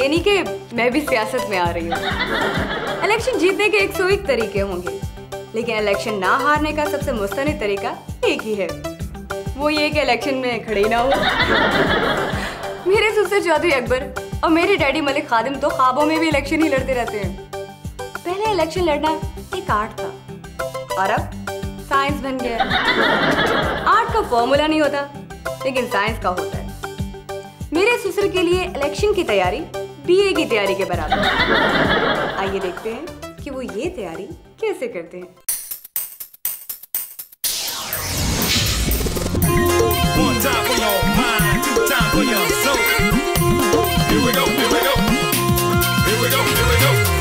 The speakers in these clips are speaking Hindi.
ये नहीं कि मैं भी सियासत में आ रही हूँ। इलेक्शन जीतने के 101 तरीके होंगे, लेकिन इलेक्शन ना हारने का सबसे मुस्तनिद तरीका एक ही है, वो ये कि इलेक्शन में खड़े ना हो। मेरे ससुर चौधरी अकबर और मेरे डैडी मलिक खादिम तो ख्वाबों में भी इलेक्शन ही लड़ते रहते हैं। पहले इलेक्शन लड़ना एक आर्ट था और अब साइंस बन गया। आर्ट का फॉर्मूला नहीं होता, लेकिन साइंस का होता है। मेरे ससुर के लिए इलेक्शन की तैयारी बीए की तैयारी के बराबर है। आइए देखते हैं कि वो ये तैयारी कैसे करते हैं।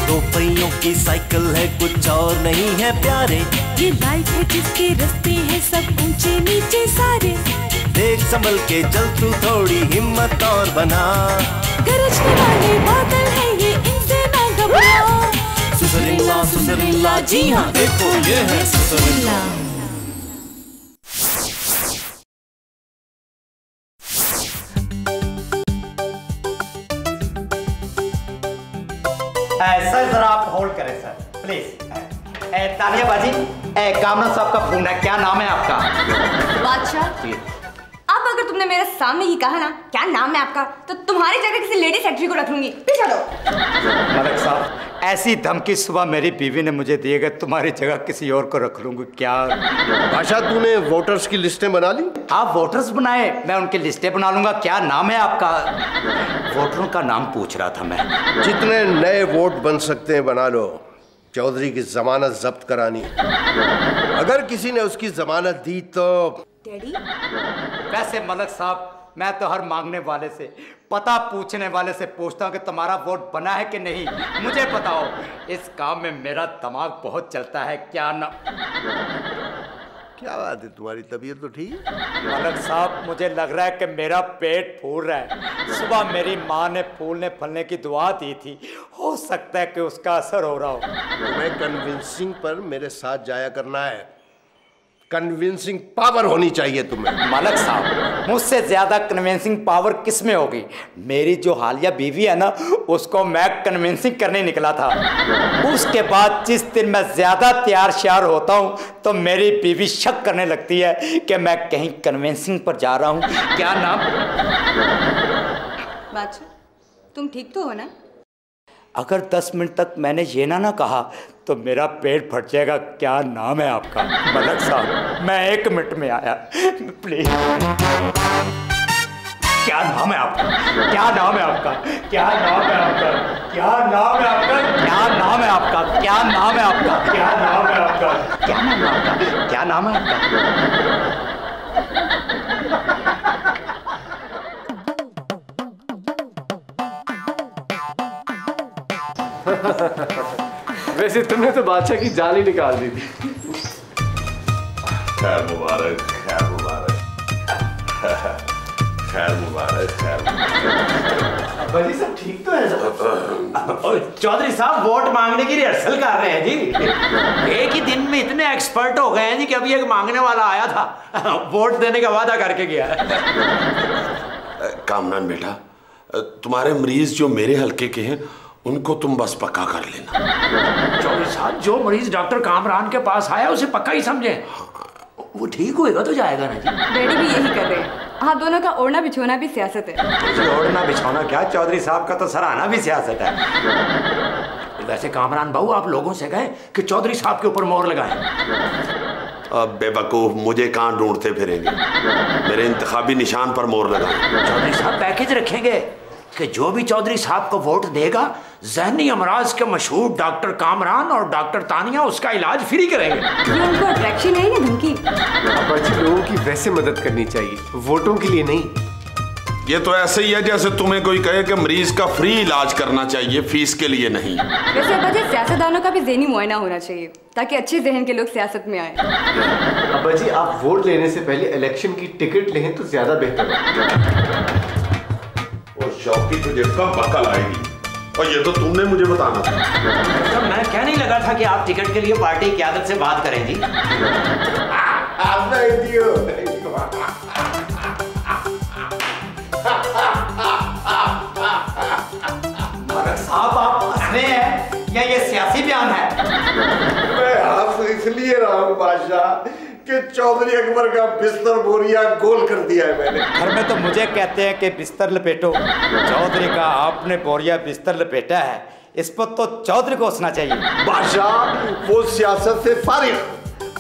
दो पहियों की साइकिल है, कुछ और नहीं है प्यारे। ये लाइफ है जिसके रास्ते हैं सब ऊंचे नीचे सारे। देख संभल के चल तू, थोड़ी हिम्मत और बना। गरजने वाले बादल है ये, इनसे ना घबरा। सुसरिल्ला सुसरिल्ला, जी हाँ देखो ये है सुसरिल्ला। सर जरा आप होल्ड करें सर प्लीज। तानिया बाजी, कामरान साहब का फोन है, क्या नाम है आपका? बादशाह, अब अगर तुमने मेरे सामने ही कहा ना क्या नाम है आपका, तो तुम्हारी जगह किसी लेडी सेक्रेटरी को रख लूंगी। पीछे लो। मलिक साहब, ऐसी धमकी सुबह मेरी बीवी ने मुझे दी है, तुम्हारी जगह किसी और को रख लूंगी क्या? बादशाह, तूने वोटर्स की लिस्टें बना ली? आप वोटर्स बनाए, मैं उनकी लिस्टें बना लूंगा। क्या नाम है आपका? वोटरों का नाम पूछ रहा था मैं। जितने नए वोट बन सकते हैं बना लो। चौधरी की जमानत जब्त करानी, अगर किसी ने उसकी जमानत दी तो। डैडी, वैसे मलिक साहब, मैं तो हर मांगने वाले से, पता पूछने वाले से पूछता हूँ कि तुम्हारा वोट बना है कि नहीं। मुझे बताओ, इस काम में मेरा दिमाग बहुत चलता है। क्या ना क्या बात है, तुम्हारी तबीयत तो ठीक है? मलिक साहब, मुझे लग रहा है कि मेरा पेट फूल रहा है। सुबह मेरी माँ ने फूलने फलने की दुआ दी थी, हो सकता है कि उसका असर हो रहा हो। तुम्हें कन्विंसिंग पर मेरे साथ जाया करना है। कन्विंसिंग पावर होनी चाहिए तुम्हें। मलिक साहब, मुझसे ज्यादा कन्विंसिंग पावर किस में होगी? मेरी जो हालिया बीवी है ना, उसको मैं कन्विंसिंग करने निकला था। उसके बाद जिस दिन मैं ज्यादा तैयार श्यार होता हूँ तो मेरी बीवी शक करने लगती है कि मैं कहीं कन्विंसिंग पर जा रहा हूँ। क्या नाम? बादशाह, तुम ठीक तो हो ना? अगर 10 मिनट तक मैंने ये ना कहा तो मेरा पेट फट जाएगा। क्या नाम है आपका? मलिक साहब, मैं 1 मिनट में आया, प्लीज। क्या नाम है आपका? क्या नाम है आपका? क्या नाम है आपका? क्या नाम है आपका? क्या नाम है आपका? क्या नाम है आपका? क्या नाम है आपका? क्या नाम है आपका? क्या नाम है आपका? वैसे तुमने तो बादशाह की जान ही निकाल दी थी। खैर मुबारक, खैर मुबारक, खैर मुबारक, खैर मुबारक। अब्बा जी सब ठीक तो है ना? चौधरी साहब वोट मांगने की रिहर्सल कर रहे हैं जी। एक ही दिन में इतने एक्सपर्ट हो गए हैं जी कि अभी एक मांगने वाला आया था, वोट देने का वादा करके गया। कामरान बेटा, तुम्हारे मरीज जो मेरे हल्के के हैं उनको तुम बस पक्का कर लेना। चौधरी साहब, जो मरीज डॉक्टर कामरान के पास आया उसे पक्का ही समझे, वो ठीक होएगा तो जाएगा ना जी। डैडी भी यही कर रहे हैं। हाँ, दोनों का ओढ़ना बिछोना भी सियासत है। ओढ़ना बिछौना क्या, चौधरी साहब का तो सराहना भी सियासत है। वैसे कामरान बाबू, आप लोगों से कहें कि चौधरी साहब के ऊपर मोहर लगाएं। अब बेवकूफ, मुझे कहाँ ढूंढते फिरेंगे? मेरे इंतखाबी निशान पर मोहर लगाएं। चौधरी साहब पैकेज रखेंगे कि जो भी चौधरी साहब को वोट देगा, ज़हनी अमराज के मशहूर डॉक्टर कामरान और डॉक्टर तानिया उसका इलाज फ्री करेंगे। ये उनको अट्रैक्शन है या धमकी? अब्बा जी, लोगों की वैसे मदद करनी चाहिए, वोटों के लिए नहीं। ये तो ऐसे ही है जैसे तुम्हें कोई कहे कि मरीज का फ्री इलाज करना चाहिए, फीस के लिए नहीं। वैसे अब्बा जी, सियासतदानों का भी ज़हनी मुआयना होना चाहिए ताकि अच्छे जहन के लोग सियासत में आए। अब्बा जी, आप वोट लेने से पहले इलेक्शन की टिकट लें तो ज्यादा बेहतर है। और शौकी तुझे कब अकल आएगी? और ये तो तुमने मुझे बताना था। तो मैं कहने लगा था कि आप टिकट के लिए पार्टी क़यादत से बात करें जी। मैं हंस इसलिए रहा हूँ बादशाह कि चौधरी अकबर का बिस्तर बोरिया गोल कर दिया है मैंने। घर में तो मुझे कहते हैं कि बिस्तर लपेटो, चौधरी का आपने बोरिया बिस्तर लपेटा है, इस पर तो चौधरी को हंसना चाहिए। बादशाह वो सियासत से फारिग,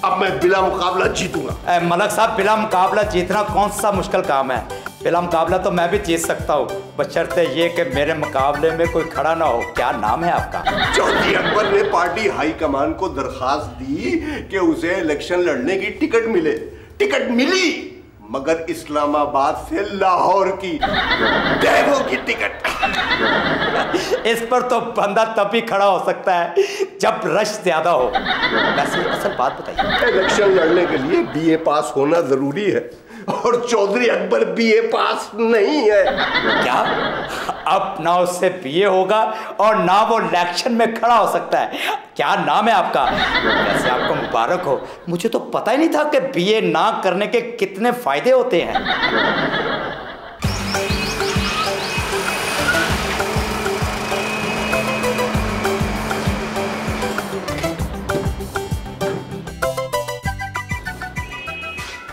अब मैं बिला मुकाबला जीतूंगा। मलक साहब, बिला मुकाबला जीतना कौन सा मुश्किल काम है? बिला मुकाबला तो मैं भी जीत सकता हूँ, बशर्ते ये कि मेरे मुकाबले में कोई खड़ा ना हो। क्या नाम है आपका? चौधरी अकबर ने पार्टी हाईकमान को दरखास्त दी कि उसे इलेक्शन लड़ने की टिकट मिले। टिकट मिली, मगर इस्लामाबाद से लाहौर की डेगो की टिकट। इस पर तो बंदा तभी खड़ा हो सकता है जब रश ज्यादा हो। वैसे असल बात बताइए। इलेक्शन लड़ने के लिए बीए पास होना जरूरी है और चौधरी अकबर बीए पास नहीं है। क्या? अब ना उससे बीए होगा और ना वो इलेक्शन में खड़ा हो सकता है। क्या नाम है आपका? वैसे आपको मुबारक हो, मुझे तो पता ही नहीं था कि बीए ना करने के कितने फायदे होते हैं।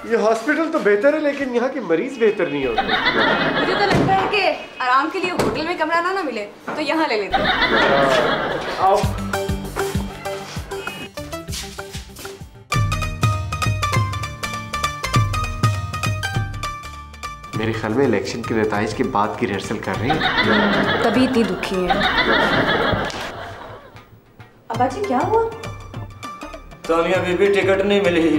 ये हॉस्पिटल तो बेहतर है लेकिन यहाँ के मरीज बेहतर नहीं होते। मुझे तो लगता है कि आराम के लिए होटल में कमरा ना मिले तो यहाँ ले लेते हैं। आओ। मेरे ख्याल में इलेक्शन के नताइज के बाद की रिहर्सल कर रही हैं। तभी इतनी दुखी है। अब्बा जी क्या हुआ? तानिया बीबी टिकट नहीं मिली,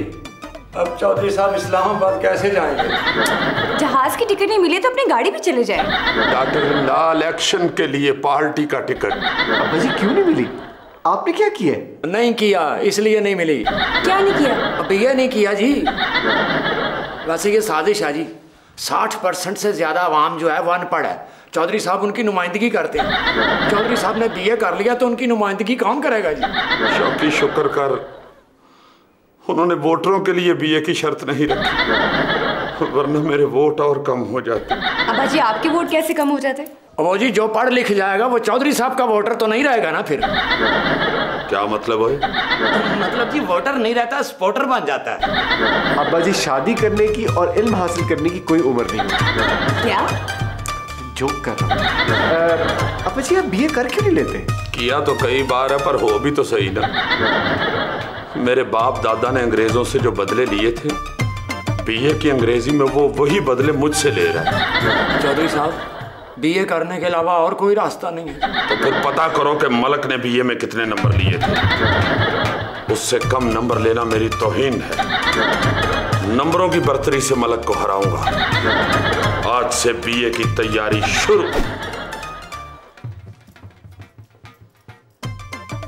अब चौधरी साहब इस्लामाबाद कैसे जाएंगे? जहाज की टिकट नहीं मिली तो अपनी गाड़ी पे चले जाए। डॉक्टर इलेक्शन के लिए पार्टी का टिकट। अब्बा जी क्यों नहीं मिली? आपने क्या किया? नहीं किया इसलिए नहीं मिली। क्या नहीं किया? अब ये नहीं किया जी, वैसे ये साजिश है जी। 60% से ज्यादा आवाम जो है वो अनपढ़ है। चौधरी साहब उनकी नुमाइंदगी करते हैं। चौधरी साहब ने बीए कर लिया तो उनकी नुमाइंदगी कौन करेगा जी? शौकी शुक्र कर उन्होंने वोटरों के लिए बीए की शर्त नहीं रखी, वरना मेरे वोट और कम हो जाते। अब्बा जी आपके वोट कैसे कम हो जाते? वो जी जो पढ़ लिख जाएगा वो चौधरी साहब का वोटर तो नहीं रहेगा ना फिर। क्या मतलब है? मतलब जी वोटर नहीं रहता, सपोर्टर बन जाता है। अब्बा जी शादी करने की और इल्म हासिल करने की कोई उम्र नहीं है। क्या? जोक कर रहा हूँ। अब्बा जी आप बीए कर क्यों नहीं लेते? किया तो कई बार है पर हो भी तो सही ना। मेरे बाप दादा ने अंग्रेजों से जो बदले लिए थे, बीए की अंग्रेजी में वो वही बदले मुझसे ले रहा है। चौधरी साहब बीए करने के अलावा और कोई रास्ता नहीं है। तो फिर पता करो कि मलक ने बीए में कितने नंबर लिए थे। उससे कम नंबर लेना मेरी तौहीन है। नंबरों की बर्तरी से मलक को हराऊंगा। आज से बीए की तैयारी शुरू।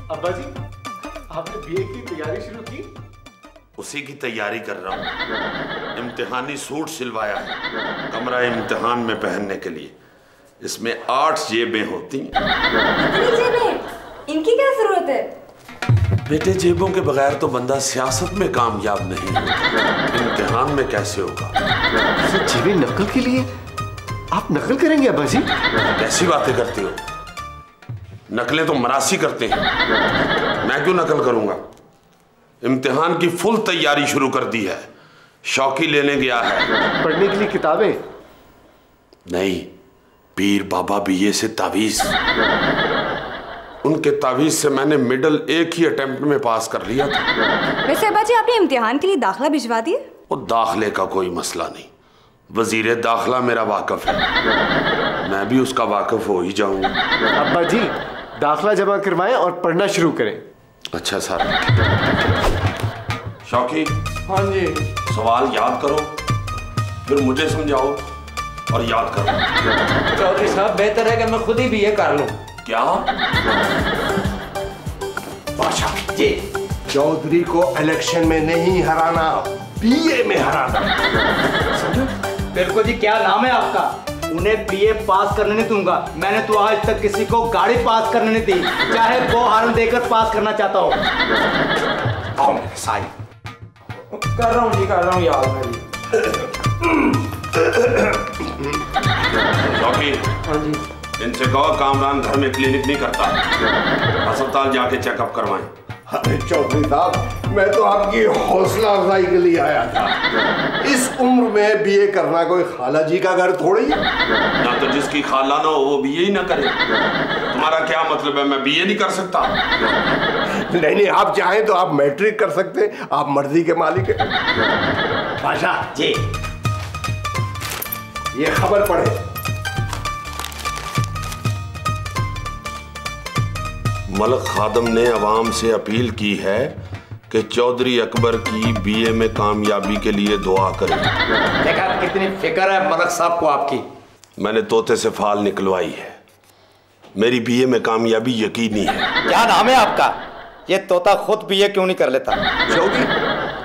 अब्बा जी आपने बीए की तैयारी शुरू की? उसी की तैयारी कर रहा हूँ। इम्तिहानी सूट सिलवाया है कमरा इम्तिहान में पहनने के लिए। इसमें 8 जेबें होती हैं। इतनी जेबें? इनकी क्या जरूरत है? बेटे जेबों के बगैर तो बंदा सियासत में कामयाब नहीं होता, इम्तिहान में कैसे होगा? जेबें नकल के लिए? आप नकल करेंगे अब्बा जी? कैसी बातें करती हो? नकलें तो मरासी करते हैं, मैं क्यों नकल करूंगा? इम्तिहान की फुल तैयारी शुरू कर दी है। शौकी लेने गया है। पढ़ने के लिए किताबें? नहीं, पीर बाबा बीए से तावीज। उनके तावीज से मैंने मिडल एक ही अटेम्प्ट में पास कर लिया था। वैसे अब्बा जी आपने इम्तिहान के लिए दाखिला भिजवा दिया? वो दाखिले का कोई मसला नहीं, वजीर दाखिला मेरा वाकफ है, मैं भी उसका वाकफ हो ही जाऊंगा। अब्बा जी दाखिला जमा करवाएं और पढ़ना शुरू करें। अच्छा सर। शौकी। हाँ जी। सवाल याद करो, फिर मुझे समझाओ और याद करो। चौधरी साहब बेहतर है कि मैं खुद ही बीए कर लूं। क्या? बादशाह जी, चौधरी को इलेक्शन में नहीं हराना, बीए में हराना। बिल्कुल जी। क्या नाम है आपका? उन्हें बीए पास करने नहीं दूंगा। मैंने तो आज तक किसी को गाड़ी पास करने नहीं दी, चाहे वो हारन देकर पास करना चाहता हो। आओ मेरे साई। कर रहा हूँ जी, कर रहा हूँ याद मेरी। शौकी। हाँ जी। इनसे कहो कामरान घर में क्लिनिक नहीं करता, अस्पताल जाके चेकअप करवाएं। अरे चौधरी साहब, मैं तो आपकी हौसला अफजाई के लिए आया था। इस उम्र में बीए करना कोई खाला जी का घर थोड़ी है। ना तो जिसकी खाला ना हो वो बीए ही ना करे। तुम्हारा क्या मतलब है, मैं बीए नहीं कर सकता? नहीं, आप चाहें तो आप मैट्रिक कर सकते हैं, आप मर्जी के मालिक हैं। बादशाह जी, ये खबर पढ़े। मलक खादम ने अवाम से अपील की है कि चौधरी अकबर की बीए में कामयाबी के लिए दुआ करें। देखा कितनी फिक्र है मलक साहब को आपकी। मैंने तोते से फाल निकलवाई है, मेरी बीए में कामयाबी यकीनी है। क्या नाम है आपका? ये तोता खुद बीए क्यों नहीं कर लेता? चौधरी,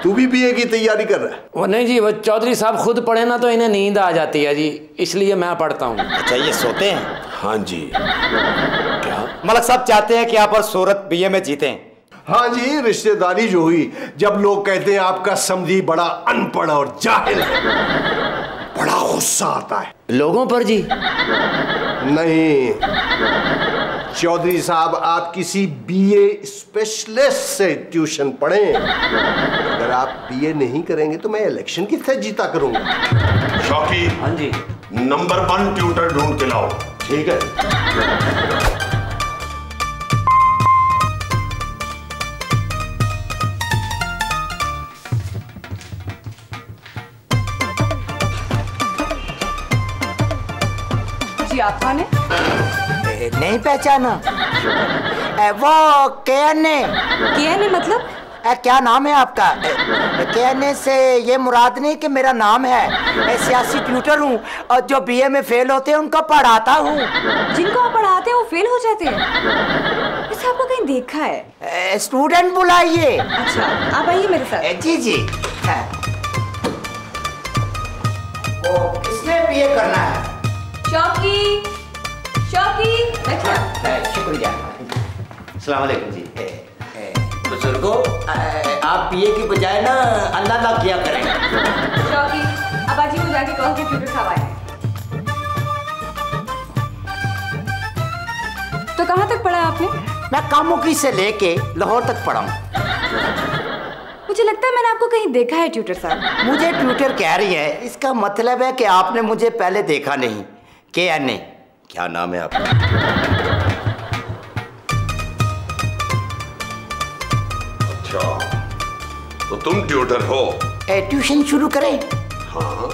तू भी बीए की तैयारी कर रहा है? वो नहीं जी, वो चौधरी साहब खुद पढ़े ना तो इन्हें नींद आ जाती है जी, इसलिए मैं पढ़ता हूँ। अच्छा, ये सोते हैं? हाँ जी। क्या मलक साहब चाहते हैं कि आप और सूरत बीए में जीतें? हाँ जी, रिश्तेदारी जो हुई, जब लोग कहते हैं आपका समधी बड़ा अनपढ़ और जाहिल है, बड़ा गुस्सा आता है। लोगों पर जी? नहीं चौधरी साहब, आप किसी बीए स्पेशलिस्ट से ट्यूशन पढ़ें। अगर आप बीए नहीं करेंगे तो मैं इलेक्शन किससे जीता करूंगा? शौकी, हाँ जी। नंबर 1 ट्यूटर ढूंढ के लाओ। ठीक है। जी, आप कौन है? नहीं पहचाना? वो केएनए। केएनए मतलब? क्या नाम है आपका? केएनए से ये मुराद नहीं कि मेरा नाम है। मैं सियासी ट्यूटर हूँ और जो बीए में फेल होते हैं उनको पढ़ाता हूँ। जिनको आप पढ़ाते हैं वो फेल हो जाते हैं? इसे आपको कहीं देखा है? स्टूडेंट बुलाइए। अच्छा, आप आइए मेरे साथ। जी जी। वो किसने बीए करना है? शौकी, शौकी, बैठिए। शुक्रिया। अस्सलाम वालेकुम जी। बुजुर्गो, आप बीए की बजाय ना अल्लाह ना किया करें। शौकी, अब आजी को जाके कहो कि ट्यूटर साहब आए। तो कहाँ तक पढ़ा आपने? मैं कामुकी से लेके लाहौर तक पढ़ा हूँ। मुझे लगता है मैंने आपको कहीं देखा है ट्यूटर साहब। मुझे ट्यूटर कह रही है, इसका मतलब है कि आपने मुझे पहले देखा नहीं। केएनए, क्या नाम है आपका? तो तुम ट्यूटर हो? ट्यूशन शुरू करें? हाँ।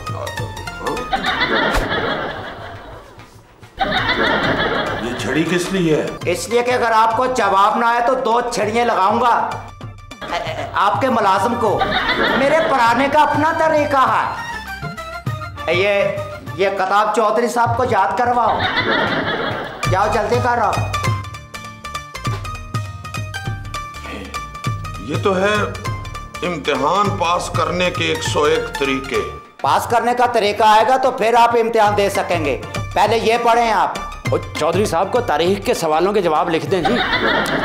ये छड़ी किस लिए है? इसलिए कि अगर आपको जवाब ना आए तो 2 छड़ियां लगाऊंगा आपके मुलाजिम को। मेरे पढ़ाने का अपना तरीका है। ये किताब चौधरी साहब को याद करवाओ। जाओ जल्दी करो। ये तो है इम्तिहान पास करने के 101 तरीके। पास करने का तरीका आएगा तो फिर आप इम्तिहान दे सकेंगे। पहले ये पढ़ें आप। चौधरी साहब को तारीख के सवालों के जवाब लिख दें जी।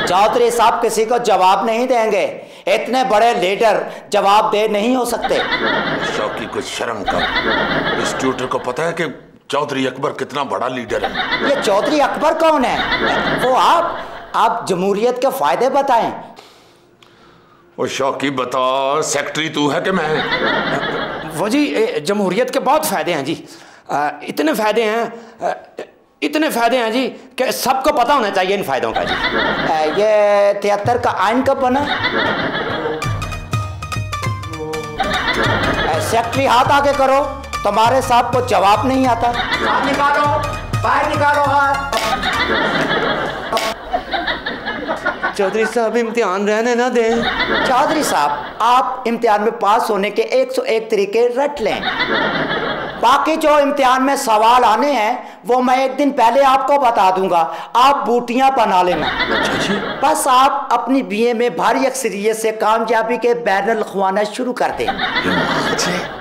चौधरी साहब किसी को जवाब नहीं देंगे। इतने बड़े लीडर जवाब दे नहीं हो सकते। शौकी, कुछ शर्म कर। इस ट्यूटर को पता है कि चौधरी अकबर कितना बड़ा लीडर है। ये चौधरी अकबर कौन है? वो आप जमहूरियत के फायदे बताएं। वो शौकी बता, सेक्रेटरी तू है कि मैं? वो जी, जमहूरियत के बहुत फायदे हैं जी। इतने फायदे हैं जी कि सबको पता होना चाहिए इन फायदों का जी। ये 73 का आइन कब बना? सेक्रेटरी हाथ आगे करो, तुम्हारे साहब को जवाब नहीं आता। हाथ निकालो, बाहर निकालो हाथ। चौधरी साहब इम्तिहान रहने ना दें। चौधरी साहब, आप इम्तिहान में पास होने के 101 तरीके रट लें। बाकी जो इम्तिहान में सवाल आने हैं वो मैं एक दिन पहले आपको बता दूंगा। आप बूटियां बना लेना। बस आप अपनी बीए में भारी अक्सरियत से कामयाबी के बैनर लिखवाना शुरू कर दें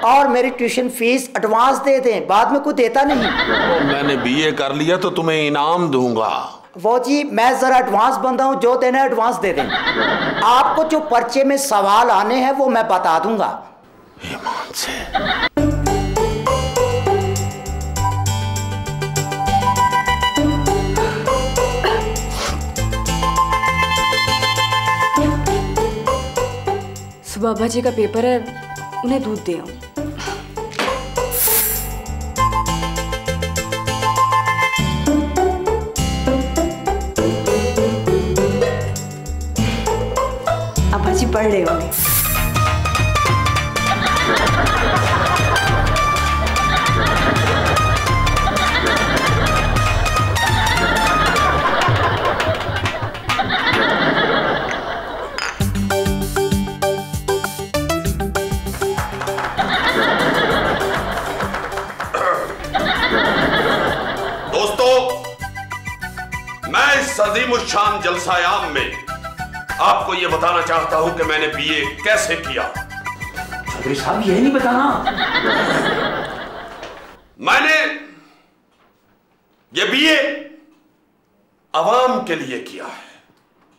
और मेरी ट्यूशन फीस एडवांस दे दें। बाद में कुछ देता नहीं। मैंने बीए कर लिया तो तुम्हें इनाम दूंगा। वो जी, मैं जरा एडवांस बंदा हूँ, जो देना है एडवांस दे दें। आपको जो पर्चे में सवाल आने हैं वो मैं बता दूंगा। ईमान से। बाबा जी का पेपर है, उन्हें दूध दे आऊं। अब्बा जी पढ़ रहे होंगे। अज़ीमुश्शान जलसायाम में आपको यह बताना चाहता हूं कि मैंने बीए कैसे किया। चौधरी साहब यही नहीं बताना। मैंने ये बीए अवाम के लिए किया है।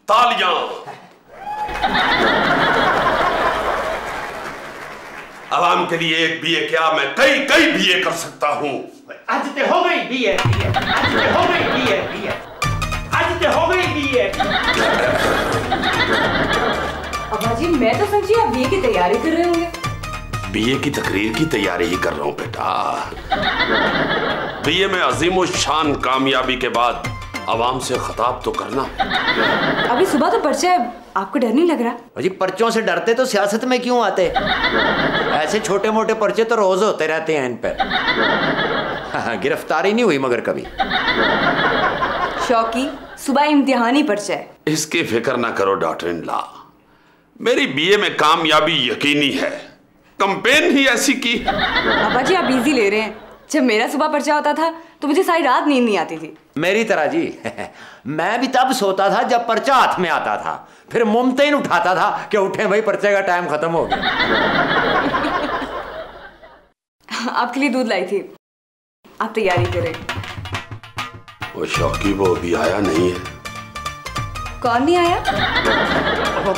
तालियां। अवाम के लिए एक बीए क्या, मैं कई कई बीए कर सकता हूं। आज ते हो गई बीए, आज ते हो गई बीए, आज ते हो गई बीए। अब्बा जी मैं तो समझी आप बीए की तैयारी कर रहे होंगे। बीए की तकरीर की तैयारी ही कर रहा हूं बेटा। बीए में अज़ीमुश्शान कामयाबी के बाद अवाम से खिताब तो करना। अभी सुबह तो पर्चा है, आपको डर नहीं लग रहा? जी पर्चों से डरते तो सियासत में क्यों आते? ऐसे छोटे मोटे पर्चे तो रोज होते रहते हैं इन पे। गिरफ्तारी नहीं हुई मगर कभी। शौकी सुबह इम्तिहानी पर्चा है। इसकी फिक्र ना करो डॉक्टर इन लॉ, मेरी बीए में कामयाबी यकीनी है। कैंपेन ही ऐसी की। अब्बा जी आप इजी ले रहे हैं। जब मेरा सुबह पर्चा होता था तो मुझे सारी रात नींद नहीं आती थी। मेरी तरह जी। मैं भी तब सोता था जब पर्चा हाथ में आता था, फिर मुमतैन उठाता था कि उठे भाई पर्चे का टाइम खत्म हो गया। आपके लिए दूध लाई थी, आप तैयारी करें। वो शौकी वो अभी आया नहीं है। कौन नहीं आया?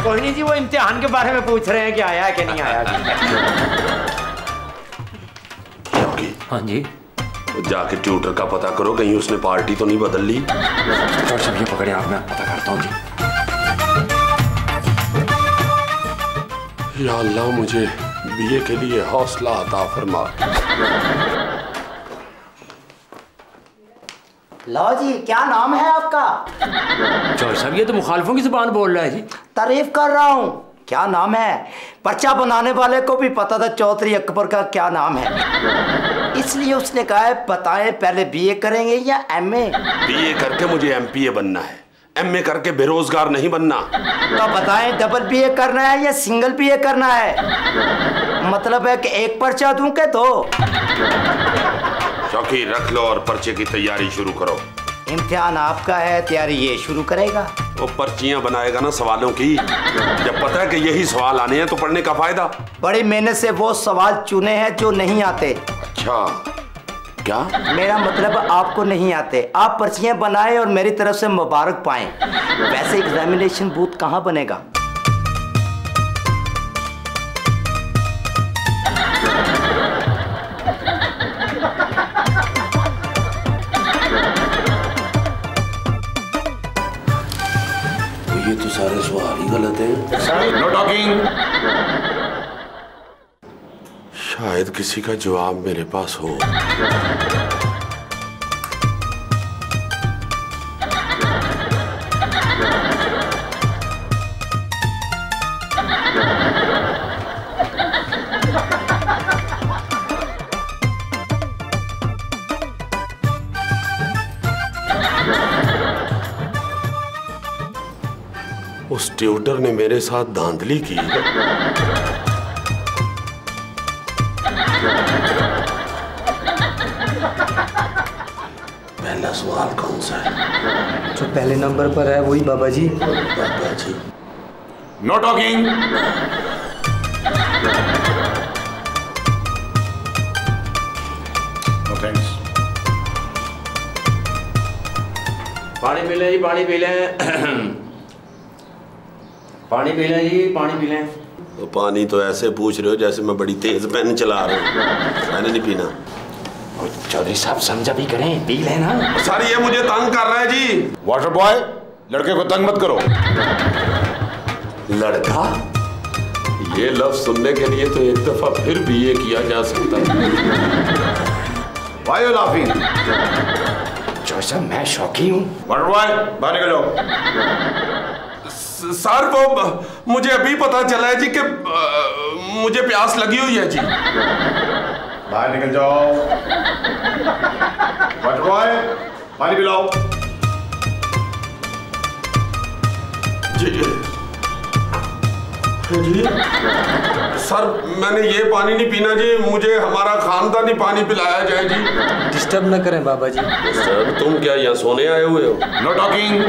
कोई नहीं जी, वो इम्तिहान के बारे में पूछ रहे हैं कि आया है कि नहीं आया। शौकी। हाँ जी। जाके ट्यूटर का पता करो, कहीं उसने पार्टी तो नहीं बदल ली। और सब ये पकड़े आप, मैं पता करता हूँ जी। या अल्लाह मुझे बीए के लिए हौसला अता फरमा। लो जी, क्या नाम है आपका? चौधरी साहब ये तो मुखालिफों की जुबान बोल रहा है जी। तारीफ कर रहा हूँ। क्या नाम है? पर्चा बनाने वाले को भी पता था चौधरी अकबर का क्या नाम है, इसलिए उसने कहा है बताएं पहले बीए करेंगे या एमए। बीए करके मुझे एमपीए बनना है, एमए करके बेरोजगार नहीं बनना। तो बताएं डबल बीए करना है या सिंगल बीए करना है? मतलब है कि एक पर्चा दूं के दो? शौकी रख लो और पर्चे की तैयारी शुरू करो। इम्तिहान आपका है, तैयारी ये शुरू करेगा। वो पर्चियां बनाएगा ना सवालों की। जब पता है कि यही सवाल आने हैं तो पढ़ने का फायदा। बड़ी मेहनत से वो सवाल चुने हैं जो नहीं आते। अच्छा क्या? मेरा मतलब आपको नहीं आते, आप पर्चियां बनाएं और मेरी तरफ से मुबारक पाएं। वैसे एग्जामिनेशन बूथ कहाँ बनेगा? ये तो सारे सवाल ही गलत हैं। Know talking. शायद किसी का जवाब मेरे पास हो। उस ट्यूटर ने मेरे साथ धांधली की है। पहला सवाल कौन सा है? जो पहले नंबर पर है वही Baba ji. Baba ji. No talking. Thanks. पानी पी लें जी, पानी पी लें। पानी पी लें जी, पानी पी लें। तो पानी तो ऐसे पूछ रहे हो जैसे मैं बड़ी तेज पेन चला रहा हूँ। मैंने नहीं पीना। चौधरी साहब समझा भी करें, पी लेना। सर ये मुझे तंग कर रहा है जी। वाटर बॉय, लड़के को तंग मत करो। लड़का? ये लफ्ज सुनने के लिए तो एक दफा फिर बीए किया जा सकता है। Why you laughing? जॉर्ज साहब मैं शौकी हूँ। बाहर निकल जाओ। सर वो मुझे अभी पता चला है जी कि मुझे प्यास लगी हुई है जी। बाहर निकल जाओ। पानी पिलाओ। जी जी सर मैंने ये पानी नहीं पीना जी, मुझे हमारा खानदानी पानी पिलाया जाए जी। डिस्टर्ब न करें बाबा जी। सर तुम क्या यहाँ सोने आए हुए हो? Know talking.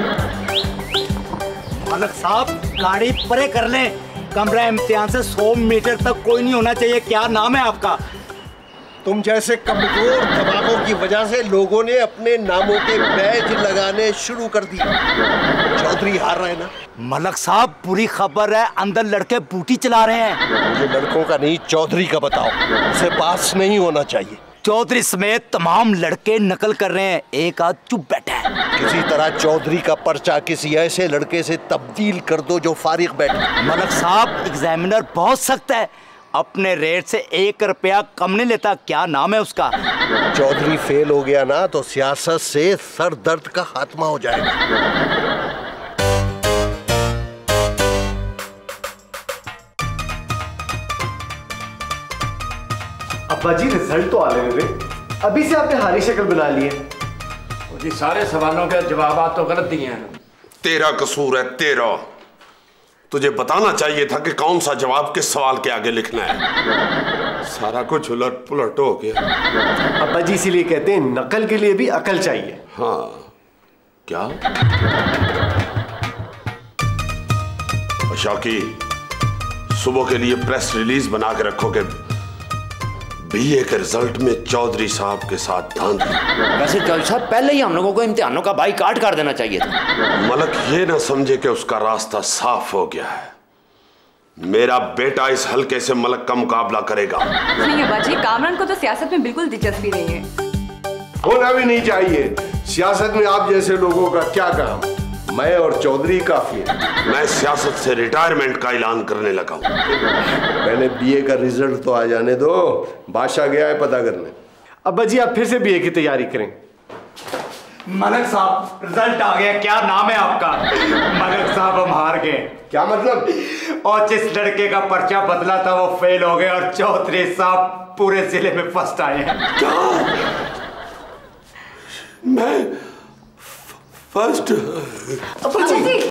मालक साहब गाड़ी परे कर लें, कमरा इम्तिहान से 100 मीटर तक कोई नहीं होना चाहिए। क्या नाम है आपका? तुम जैसे कमजोर दबावों की वजह से लोगों ने अपने नामों के बैज लगाने शुरू कर दिए। चौधरी हार रहे ना। मलक साहब बुरी खबर है, अंदर लड़के बूटी चला रहे हैं। मुझे लड़कों का नहीं चौधरी का बताओ, उसे पास नहीं होना चाहिए। चौधरी समेत तमाम लड़के नकल कर रहे हैं, एक आध चुप बैठा है। किसी तरह चौधरी का पर्चा किसी ऐसे लड़के से तब्दील कर दो जो फारिग बैठे। मलक साहब एग्जामिनर बहुत सख्त है, अपने रेट से 1 रुपया कम नहीं लेता। क्या नाम है उसका? चौधरी फेल हो गया ना तो सियासत से सर दर्द का खात्मा हो जाएगा। अब्बा जी रिजल्ट तो आ रहे हुए, अभी से आपने हारी शक्ल बना ली है। जी सारे सवालों के जवाब तो गलत दिए हैं। तेरा कसूर है, तेरा। तुझे बताना चाहिए था कि कौन सा जवाब किस सवाल के आगे लिखना है। सारा कुछ उलट पुलट हो गया। अब्बा जी इसीलिए कहते हैं नकल के लिए भी अकल चाहिए। हाँ क्या शौकी, सुबह के लिए प्रेस रिलीज बना के रखो कि बीए के रिजल्ट में चौधरी साहब के साथ धांधली। वैसे जॉर्ज साहब पहले ही हम लोगों को इम्तिहानों का बाइकाट कर देना चाहिए था। मलक ये ना समझे कि उसका रास्ता साफ हो गया है। मेरा बेटा इस हल्के से मलक का मुकाबला करेगा। नहीं अब्बा जी, कामरान को तो सियासत में बिल्कुल दिलचस्पी नहीं है। होना भी नहीं चाहिए। सियासत में आप जैसे लोगों का क्या काम, मैं और चौधरी काफी है। मैं सियासत से रिटायरमेंट का ऐलान करने लगा हूं। पहले बीए का रिजल्ट तो आ जाने दो, बादशाह गया है पता करने। अब्बा जी आप फिर से बीए की तैयारी करें। मलक साहब रिजल्ट आ गया, क्या नाम है आपका? मलक साहब हम हार गए। क्या मतलब? और जिस लड़के का पर्चा बदला था वो फेल हो गए और चौधरी साहब पूरे जिले में फर्स्ट आए हैं। क्या मैं फर्स्ट? अब्बा जी